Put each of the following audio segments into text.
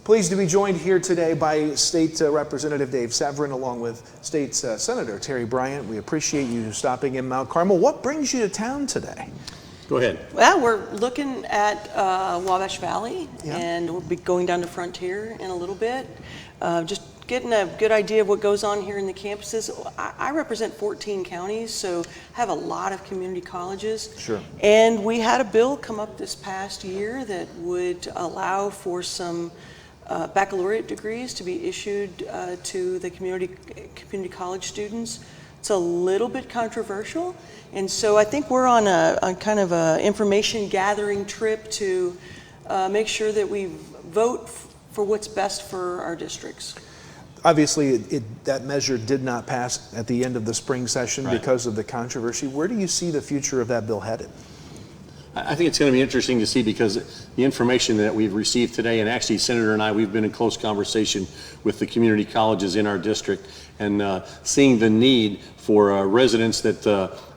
Pleased to be joined here today by State Representative Dave Severin, along with State Senator Terri Bryant. We appreciate you stopping in Mount Carmel. What brings you to town today? Go ahead. Well, we're looking at Wabash Valley, and we'll be going down to Frontier in a little bit. Just getting a good idea of what goes on here in the campuses. I represent 14 counties, so have a lot of community colleges. Sure. And we had a bill come up this past year that would allow for some baccalaureate degrees to be issued to the community college students. It's a little bit controversial, and so I think we're on a kind of a information gathering trip to make sure that we vote for what's best for our districts. Obviously, that measure did not pass at the end of the spring session because of the controversy. Where do you see the future of that bill headed? I think it's going to be interesting to see, because the information that we've received today, and actually Senator and I, we've been in close conversation with the community colleges in our district, and seeing the need for residents that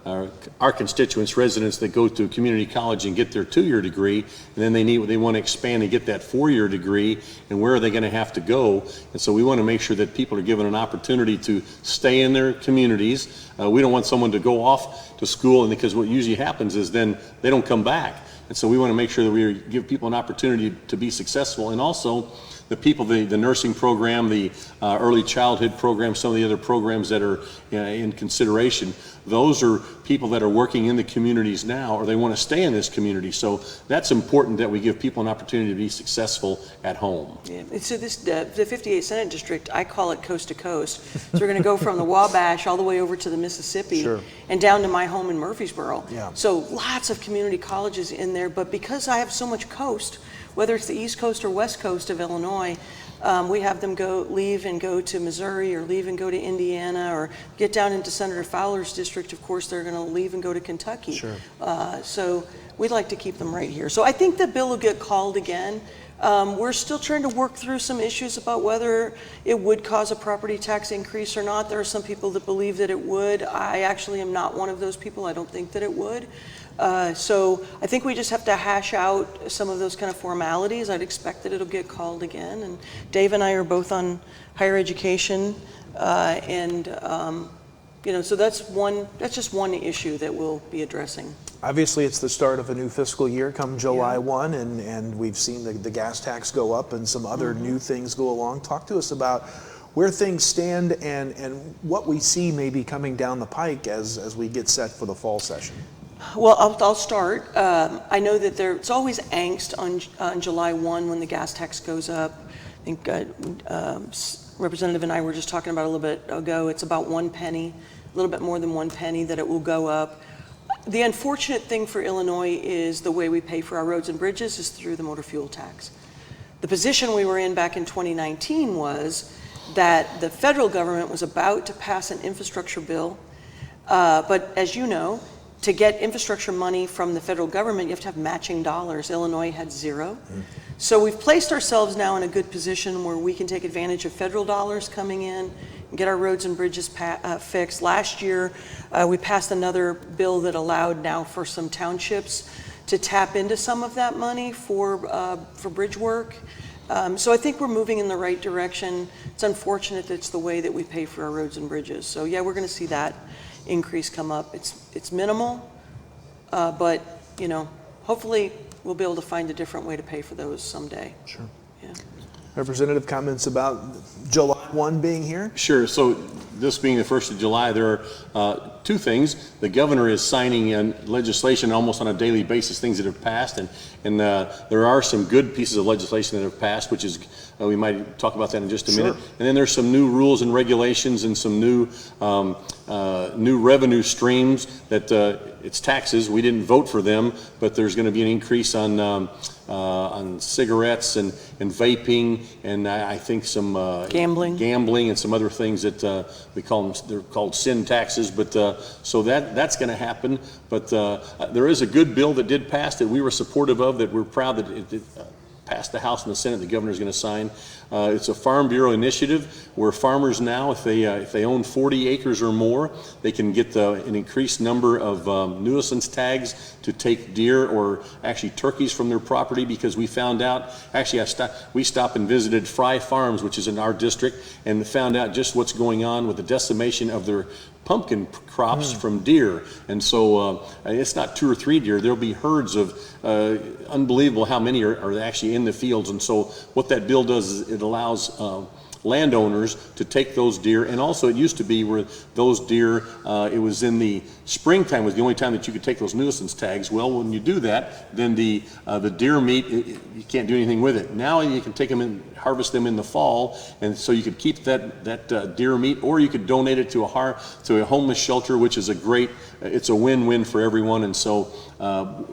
our constituents, residents that go to community college and get their 2-year degree, and then they want to expand and get that 4-year degree, and where are they going to have to go? And so we want to make sure that people are given an opportunity to stay in their communities. We don't want someone to go off to school, and because what usually happens is then they don't come back. And so we want to make sure that we give people an opportunity to be successful, and also the people, the nursing program, the early childhood program, some of the other programs that are in consideration, those are people that are working in the communities now, or they want to stay in this community. So that's important, that we give people an opportunity to be successful at home. Yeah. So the 58th Senate District, I call it coast to coast. So we're going to go from the Wabash all the way over to the Mississippi and down to my home in Murfreesboro. Yeah. So lots of community colleges in there, but because I have so much coast, whether it's the East Coast or West Coast of Illinois, we have them leave and go to Missouri, or leave and go to Indiana, or get down into Senator Fowler's district. Of course, they're going to leave and go to Kentucky. Sure. So we'd like to keep them right here. So I think the bill will get called again. We're still trying to work through some issues about whether it would cause a property tax increase or not. There are some people that believe that it would. I actually am not one of those people. I don't think that it would. So I think we just have to hash out some of those kind of formalities. I'd expect that it'll get called again. And Dave and I are both on higher education, so that's just one issue that we'll be addressing. Obviously, it's the start of a new fiscal year come July 1, and we've seen the gas tax go up and some other new things go along. Talk to us about where things stand and what we see maybe coming down the pike as we get set for the fall session. Well, I'll start. I know that it's always angst on July 1 when the gas tax goes up. I think Representative and I were just talking about a little bit ago. It's about 1 penny, a little bit more than 1 penny that it will go up. The unfortunate thing for Illinois is the way we pay for our roads and bridges is through the motor fuel tax. The position we were in back in 2019 was that the federal government was about to pass an infrastructure bill, but as you know, to get infrastructure money from the federal government, you have to have matching dollars. Illinois had 0. So we've placed ourselves now in a good position where we can take advantage of federal dollars coming in and get our roads and bridges fixed. Last year, we passed another bill that allowed now for some townships to tap into some of that money for bridge work. So I think we're moving in the right direction. It's unfortunate that it's the way that we pay for our roads and bridges. So yeah, we're going to see that increase come up. It's minimal, but hopefully we'll be able to find a different way to pay for those someday. Sure. Yeah. Representative, comments about July 1 being here? Sure. So this being the 1st of July, there are 2 things. The governor is signing legislation almost on a daily basis, things that have passed, and there are some good pieces of legislation that have passed, which is we might talk about that in just a minute. And then there's some new rules and regulations and some new revenue streams that it's taxes. We didn't vote for them, but there's going to be an increase on cigarettes and vaping, and I think some gambling and some other things that we call them. They're called sin taxes, but so that's going to happen. But there is a good bill that did pass that we were supportive of, that we're proud that passed the House and the Senate, the governor's going to sign. It's a Farm Bureau initiative where farmers now, if they own 40 acres or more, they can get an increased number of nuisance tags to take deer or actually turkeys from their property, because we found out, actually we stopped and visited Fry Farms, which is in our district, and found out just what's going on with the decimation of their pumpkin crops from deer. And so it's not 2 or 3 deer, there'll be herds of unbelievable how many are actually in the fields. And so what that bill does is it allows landowners to take those deer, and also it used to be where those deer, it was in the springtime was the only time that you could take those nuisance tags. Well, when you do that, then the deer meat, you can't do anything with it. Now you can take them and harvest them in the fall, and so you could keep that deer meat, or you could donate it to a homeless shelter, which is it's a win-win for everyone. And so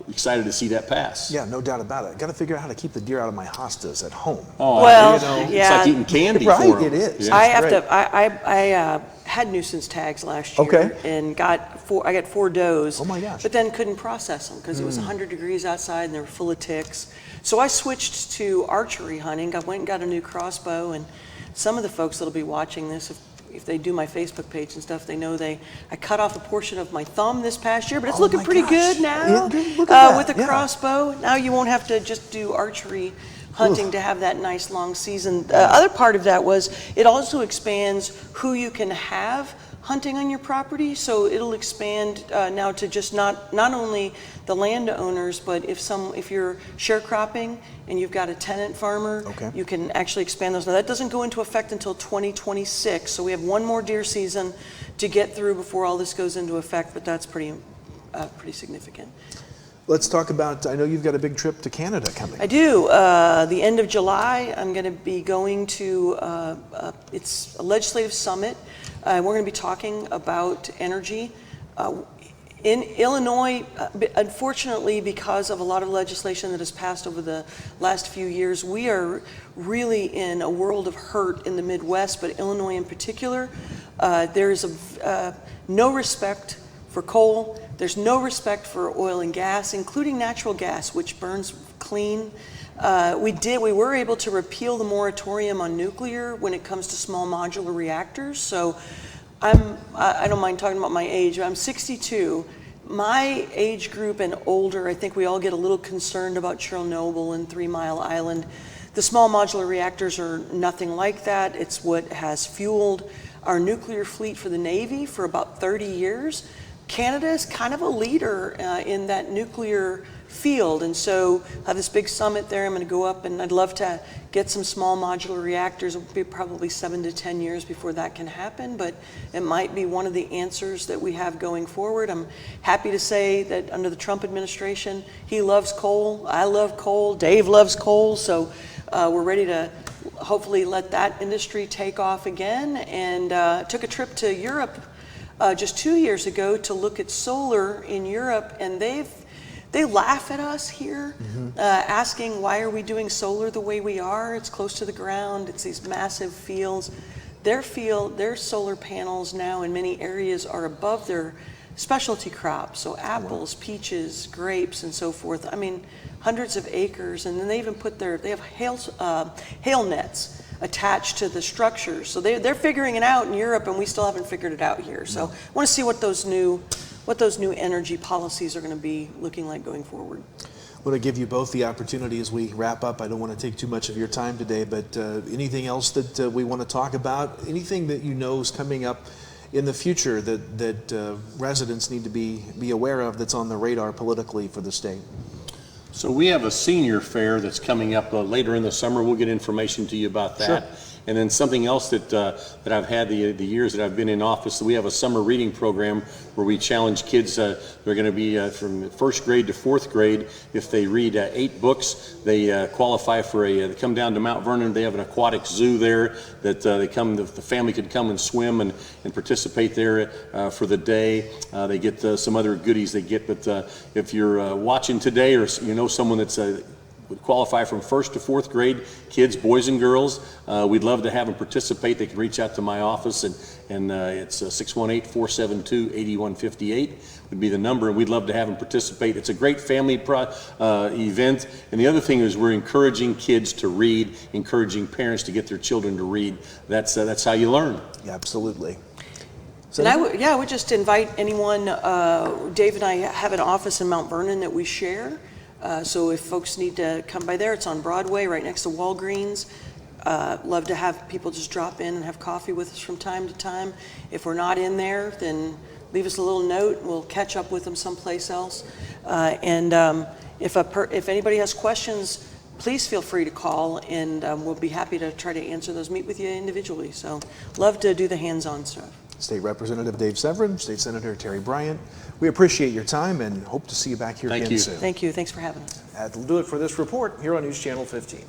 excited to see that pass. Yeah, no doubt about it. Got to figure out how to keep the deer out of my hostas at home. Oh, Well, it's yeah. like eating candy Right, for them. it is. Yeah. I That's have great. to. I had nuisance tags last year, Okay. and got 4 does. Oh my gosh. But then couldn't process them because it was 100 degrees outside and they were full of ticks. So I switched to archery hunting. I went and got a new crossbow, and some of the folks that'll be watching this, if they do my Facebook page and stuff, they know I cut off a portion of my thumb this past year, but it's Oh looking my pretty gosh. good now. Yeah, look at that, with a yeah. crossbow. Now you won't have to just do archery hunting to have that nice long season. The other part of that was it also expands who you can have hunting on your property, so it'll expand now to just not only the landowners, but if you're sharecropping and you've got a tenant farmer, Okay. you can actually expand those. Now that doesn't go into effect until 2026, so we have one more deer season to get through before all this goes into effect, but that's pretty significant. Let's talk about, I know you've got a big trip to Canada coming. I do. The end of July, I'm going to be going to, it's a legislative summit. We're going to be talking about energy. In Illinois, unfortunately, because of a lot of legislation that has passed over the last few years, we are really in a world of hurt in the Midwest, but Illinois in particular. There is no respect for coal. There's no respect for oil and gas, including natural gas, which burns clean. We were able to repeal the moratorium on nuclear when it comes to small modular reactors. So I don't mind talking about my age. I'm 62. My age group and older, I think we all get a little concerned about Chernobyl and 3 Mile Island. The small modular reactors are nothing like that. It's what has fueled our nuclear fleet for the Navy for about 30 years. Canada is kind of a leader in that nuclear field, and so I have this big summit there. I'm going to go up, and I'd love to get some small modular reactors. It will be probably 7 to 10 years before that can happen, but it might be one of the answers that we have going forward. I'm happy to say that under the Trump administration, he loves coal, I love coal, Dave loves coal, so we're ready to hopefully let that industry take off again, and took a trip to Europe just 2 years ago to look at solar in Europe, and they laugh at us here, asking why are we doing solar the way we are? It's close to the ground, it's these massive fields. Their solar panels now in many areas are above their specialty crops, so apples, peaches, grapes, and so forth. I mean, hundreds of acres, and then they even they have hail nets attached to the structures. So they're figuring it out in Europe, and we still haven't figured it out here. So I want to see what those new energy policies are going to be looking like going forward. I want to give you both the opportunity as we wrap up. I don't want to take too much of your time today, but anything else that we want to talk about? Anything that you know is coming up in the future that residents need to be aware of that's on the radar politically for the state? So we have a senior fair that's coming up later in the summer. We'll get information to you about that. Sure. And then something else that I've had the years that I've been in office, we have a summer reading program where we challenge kids. They're going to be from first grade to fourth grade. If they read 8 books, they qualify for they come down to Mount Vernon. They have an aquatic zoo there that the family could come and swim and participate there for the day. They get some other goodies they get. But if you're watching today, or you know someone that's would qualify from 1st to 4th grade kids, boys and girls. We'd love to have them participate. They can reach out to my office, and it's 618-472-8158 would be the number, and we'd love to have them participate. It's a great family event, and the other thing is we're encouraging kids to read, encouraging parents to get their children to read. That's how you learn. Yeah, absolutely. And I would just invite anyone, Dave and I have an office in Mount Vernon that we share. So if folks need to come by there, it's on Broadway right next to Walgreens. Love to have people just drop in and have coffee with us from time to time. If we're not in there, then leave us a little note and we'll catch up with them someplace else. If anybody has questions, please feel free to call, and we'll be happy to try to answer those, meet with you individually. So love to do the hands-on stuff. State Representative Dave Severin, State Senator Terri Bryant, we appreciate your time and hope to see you back here again soon. Thank you. Thanks for having us. That'll do it for this report here on News Channel 15.